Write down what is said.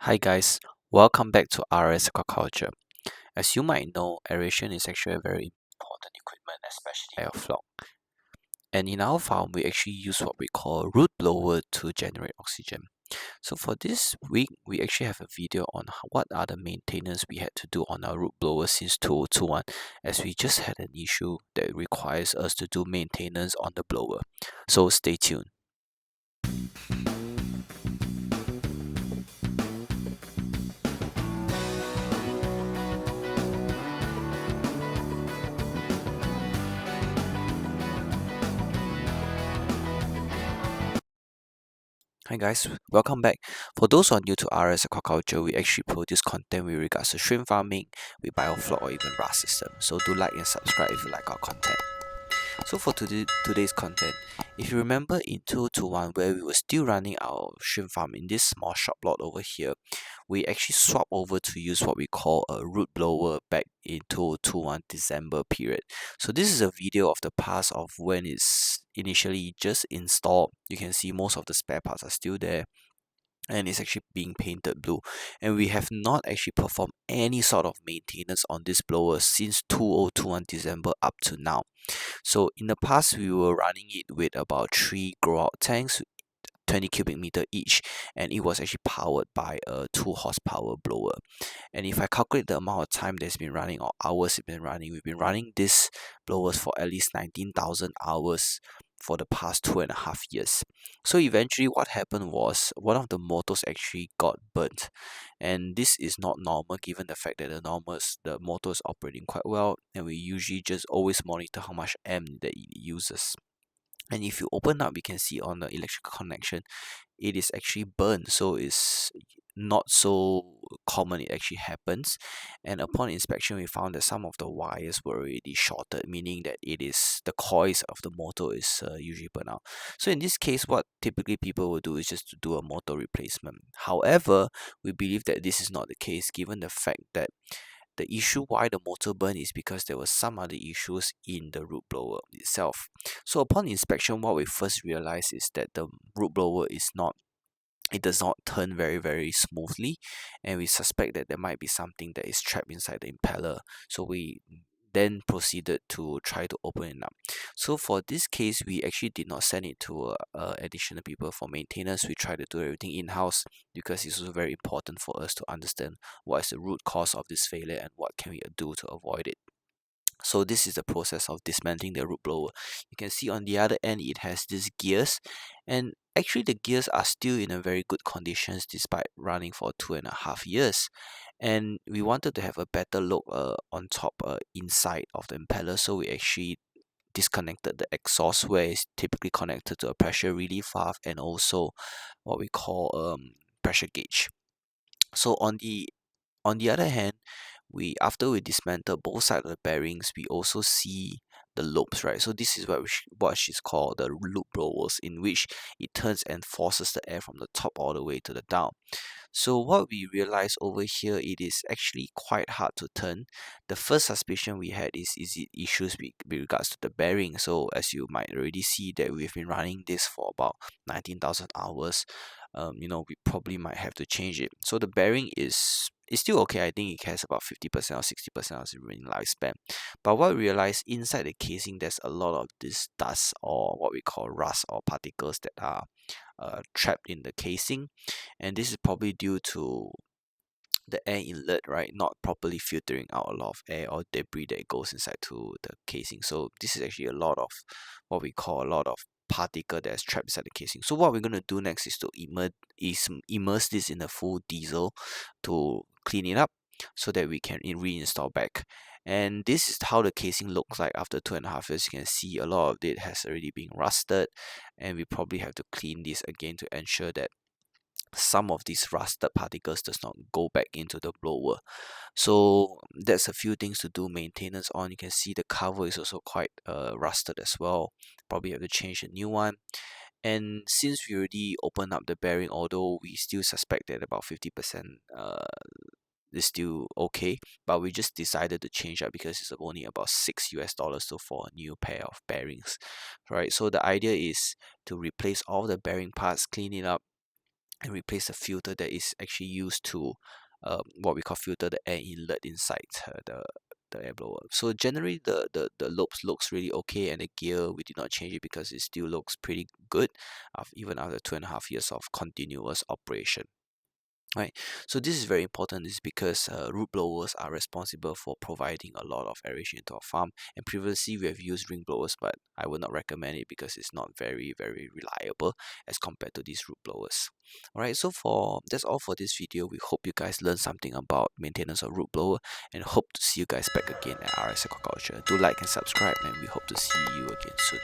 Hi guys, welcome back to RS Aquaculture. As you might know, aeration is actually a very important equipment, especially at your flock. And in our farm, we actually use what we call a root blower to generate oxygen. So for this week, we actually have a video on what are the maintenance we had to do on our root blower since 2021, as we just had an issue that requires us to do maintenance on the blower. So stay tuned. Hi guys, welcome back. For those who are new to RS Aquaculture, we actually produce content with regards to shrimp farming, with biofloc or even RAS system. So do like and subscribe if you like our content. So for today's content, if you remember in 2021 where we were still running our shrimp farm in this small shop lot over here, we actually swapped over to use what we call a root blower back in 2021 December period. So this is a video of the past of when it's initially just installed. You can see most of the spare parts are still there and it's actually being painted blue, and we have not actually performed any sort of maintenance on this blower since 2021 December up to now. So in the past we were running it with about 3 grow out tanks, 20 cubic meter each, and it was actually powered by a 2 horsepower blower. And if I calculate the amount of time that's been running or hours it's been running, we've been running this blowers for at least 19,000 hours for the past 2.5 years. So eventually what happened was one of the motors actually got burnt, and this is not normal given the fact that the motor is operating quite well, and we usually just always monitor how much amp that it uses. And if you open up, you can see on the electrical connection it is actually burned, so it's not so common it actually happens. And upon inspection we found that some of the wires were already shorted, meaning that it is the coils of the motor is usually burnt out. So in this case what typically people will do is just to do a motor replacement. However, we believe that this is not the case given the fact that the issue why the motor burned is because there were some other issues in the root blower itself. So upon inspection, what we first realized is that the root blower it does not turn very smoothly, and we suspect that there might be something that is trapped inside the impeller. So we then proceeded to try to open it up. So for this case, we actually did not send it to additional people for maintenance. We tried to do everything in-house because it's also very important for us to understand what is the root cause of this failure and what can we do to avoid it. So this is the process of dismantling the root blower. You can see on the other end it has these gears, and actually the gears are still in a very good conditions despite running for 2.5 years. And we wanted to have a better look on top inside of the impeller, so we actually disconnected the exhaust where it's typically connected to a pressure relief valve and also what we call pressure gauge. So on the other hand, after we dismantle both sides of the bearings, we also see the loops, right? So this is what is called the loop blowers, in which it turns and forces the air from the top all the way to the down. So what we realize over here, it is actually quite hard to turn. The first suspicion we had is it issues with regards to the bearing. So as you might already see that we've been running this for about 19,000 hours. We probably might have to change it. So the bearing is still okay. I think it has about 50% or 60% of the remaining lifespan. But what we realize inside the casing, there's a lot of this dust or what we call rust or particles that are trapped in the casing, and this is probably due to the air inlet, right, not properly filtering out a lot of air or debris that goes inside to the casing. So this is actually a lot of what we call a lot of particle that's trapped inside the casing. So what we're going to do next is to immerse this in a full diesel to clean it up so that we can reinstall back. And this is how the casing looks like after 2.5 years. You can see a lot of it has already been rusted, and we probably have to clean this again to ensure that some of these rusted particles does not go back into the blower. So that's a few things to do maintenance on. You can see the cover is also quite rusted as well. Probably have to change a new one. And since we already opened up the bearing, although we still suspect that about 50% is still okay, but we just decided to change that because it's only about $6 for a new pair of bearings, right? So the idea is to replace all the bearing parts, clean it up, and replace the filter that is actually used to what we call filter the air inlet inside the air blower. So generally the lobes looks really okay, and the gear we did not change it because it still looks pretty good even after 2.5 years of continuous operation. Right, so this is very important is because root blowers are responsible for providing a lot of aeration to our farm, and previously we have used ring blowers, but I would not recommend it because it's not very reliable as compared to these root blowers. Alright, so that's all for this video. We hope you guys learned something about maintenance of root blower, and hope to see you guys back again at RS Aquaculture. Do like and subscribe, and we hope to see you again soon.